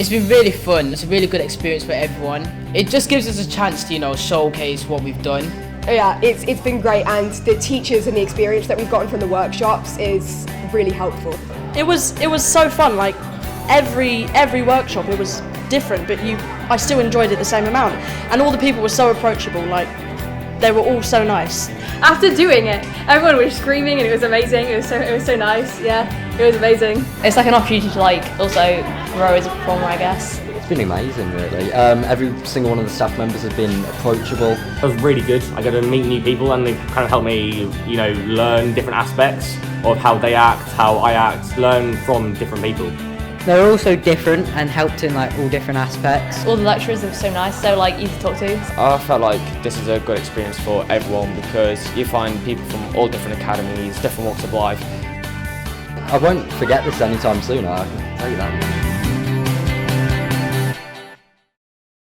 It's been really fun. It's a really good experience for everyone. It just gives us a chance to, showcase what we've done. Yeah, it's been great, and the teachers and the experience that we've gotten from the workshops is really helpful. It was so fun. Like every workshop, it was different, but I still enjoyed it the same amount. And all the people were so approachable. Like they were all so nice. After doing it, everyone was screaming, and it was amazing. It was so nice. Yeah, it was amazing. It's like an opportunity to also grow as a performer, I guess. It's been amazing, really. Every single one of the staff members has been approachable. It was really good. I got to meet new people, and they've kind of helped me, learn different aspects of how they act, how I act, learn from different people. They were also different and helped in all different aspects. All the lecturers were so nice, so easy to talk to. I felt like this is a good experience for everyone because you find people from all different academies, different walks of life. I won't forget this anytime soon, I can tell you that.